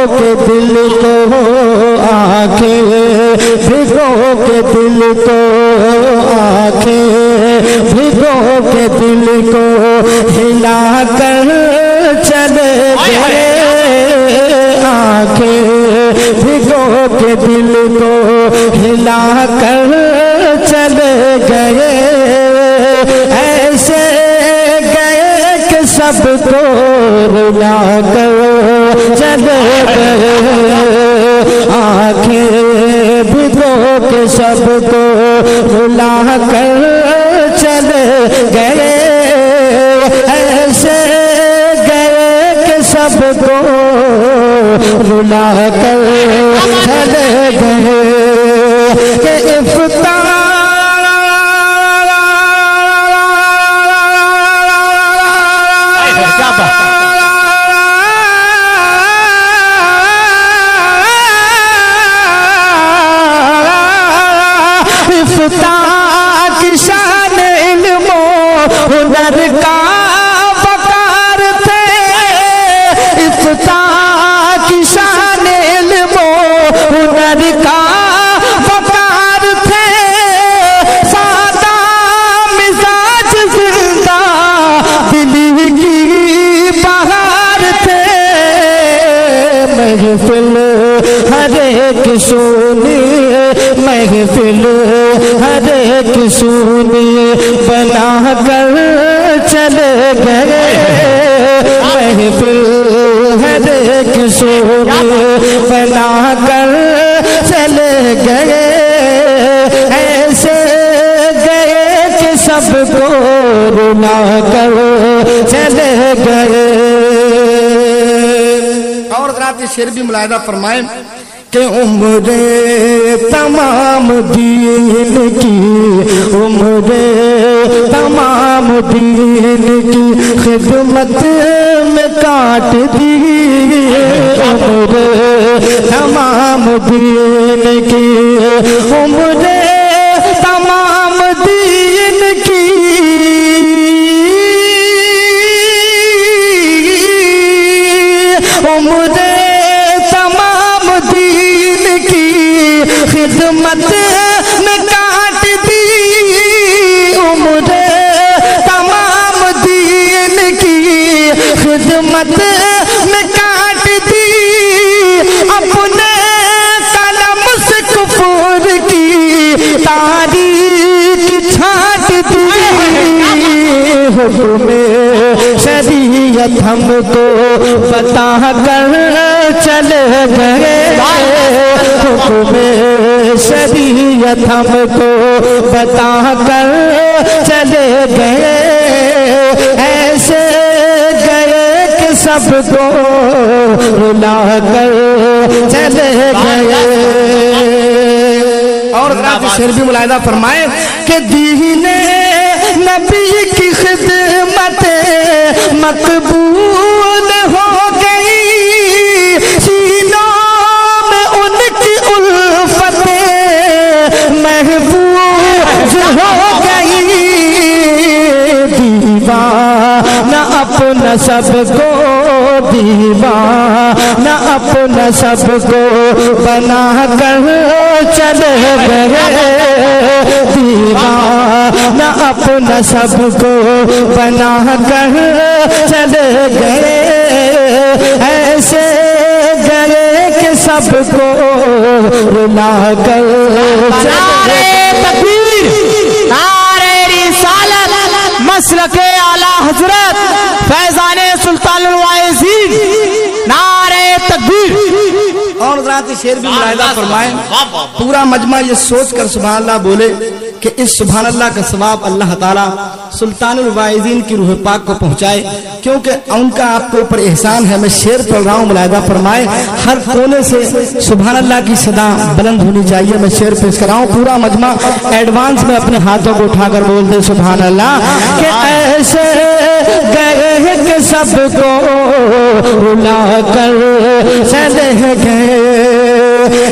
کے دل کو آنکھیں بھگو کے دل کو آنکھیں بھگو کے دل کو ہلا کر چلے گئے آنکھیں بھگو کے دل کو ہلا کر چلے گئے ایسے گئے کہ سب کو رلا کر چلے گئے آنکھیں بھگو کے سب کو رلا کر چلے گئے ایسے گئے کہ سب کو رلا کر چلے گئے کہ افطار کی شان علم و ہنر کا وقار تھے افتاح کی شان علم و ہنر کا وقار تھے سادہ مزاج زندہ دلی کی بہار تھے محفل ہر ایک سنیے محفل ہر ایک سنیے بنا کر چلے گئے محفل ہر ایک سنیے بنا کر چلے گئے ایسے گئے کہ سب کو رلا کر چلے گئے اور حضرات یہ شعر بھی ملاحظہ فرمائیں کہ عمر تمام دین کی عمر تمام دین کی خدمت میں کاٹ دی عمر تمام دین کی عمر تمام دین کی عمر خدمت میں کاٹ دی عمر تمام دین کی خدمت میں کاٹ دی اپنے قلم سے کفر کی تاریخ چھانٹ دی حکم شریعت ہم کو بتا کر چلے گئے حکم شریعت ہم کو بتا کر چلے گئے ایسے گئے کہ سب کو رلا کر چلے گئے اور حضرات شعر بھی ملاحظہ فرمائیں کہ دین نبی کی خدمت مقبول ہو گئی سینوں میں ان کی الفت محفوظ ہو گئی دیوانہ اپنا سب کو دیوانہ اپنا سب کو بنا کر چلے گئے دیوانہ اپنا سب کو بنا کر چلے گئے ایسے گئے کہ سب کو رلا کر چلے تکبیر نعرہ رسالت مسلک اعلی حضرت فیضان سلطان الواعظین نعرہ تکبیر اور حضرات شعر بھی ملاحظہ فرمائیں پورا مجمع یہ سوچ کر سبحان اللہ بولے کہ اس سبحان اللہ کا ثواب اللہ تعالیٰ سلطان الواعظین کی روح پاک کو پہنچائے کیونکہ ان کا آپ کے اوپر احسان ہے میں شعر پڑھ رہا ہوں ملاحظہ فرمائے ہر کونے سے سبحان اللہ کی صدا بلند ہونی چاہیے میں شعر پیش کر رہا ہوں پورا مجمع ایڈوانس میں اپنے ہاتھوں کو اٹھا کر بول دے سبحان اللہ کہ ایسے گئے کہ سب کو رلا کر چلے گئے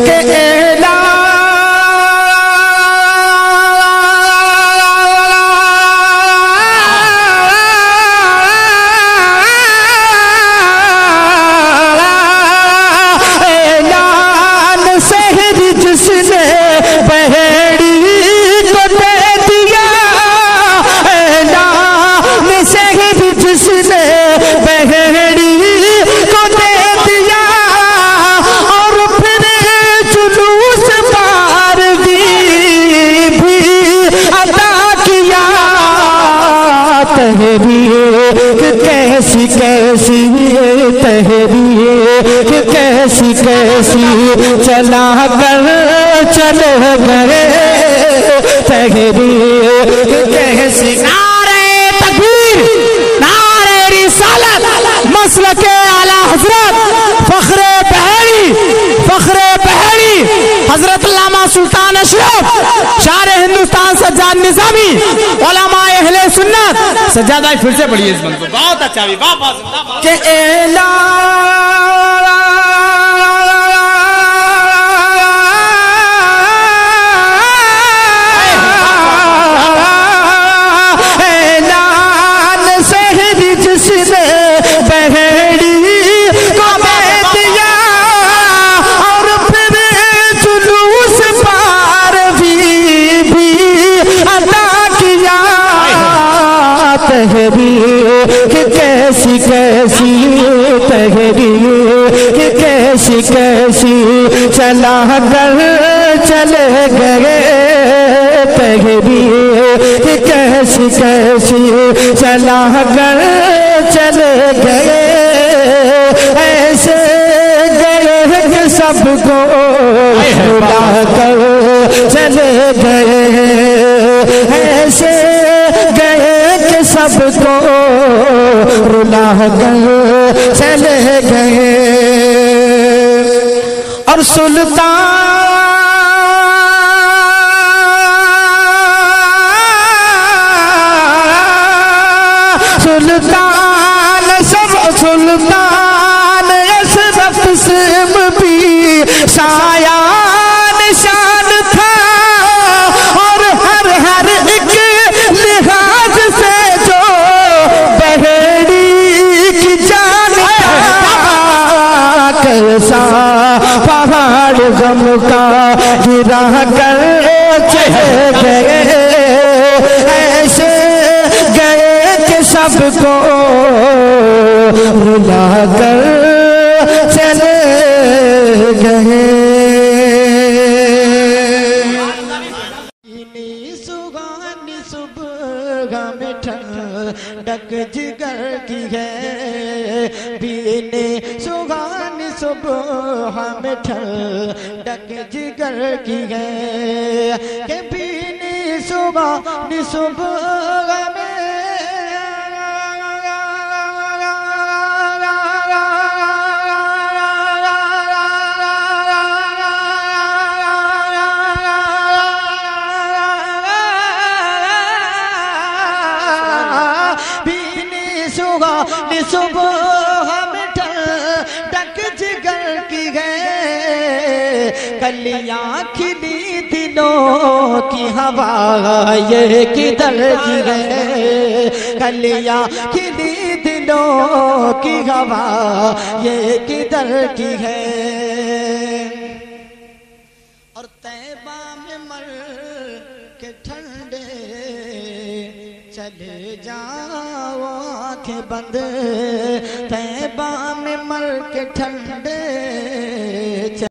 کہ اعلان کہ کیسی کیسی چلا کر چلے گئے تحریر کیسی نعرہ تکبیر، نعرہ رسالت، مسلک اعلی حضرت فخر بحری، فخر بحری حضرت علامہ سلطان اشرف شاعر ہندوستان سجاد نظامی علماء اہل سنت۔ سجادہ پھر سے پڑھیے اس بند کو، بہت اچھا بھی، بہت کہ کہ کیسی کیسی تحریر کہ کیسی کیسی چلا کر چلے گئے تحریر کہ کیسی کیسی چلا کر چلے گئے ایسے گئے کہ سب کو بلا کر چلے گئے ایسے سب کو رلا کر چلے گئے اور سلطان سلطان اشرف سم بھی سایہ نشان تھا اور ہر ہر ایک لحاظ سے جو بحری کی جان کیسا پہاڑ غم کا گرا کر چلے گئے ایسے گئے کہ سب کو رلا کر چلے گئے ڈک جگر کی ہے پینے سگانی صبح میں ڈک جگر کی ہے کہ پینے سگانی صبح میں صبح میں ڈک جگر کی ہے کلیاں کھلی دلوں کی ہوا یہ کدھر کی ہے کلیاں کھلی دلوں کی ہوا یہ کدھر کی ہے اور طیبہ میں مر کے ٹھنڈے چلے جاؤ آنکھیں بند طیبہ میں مر کے ٹھنڈے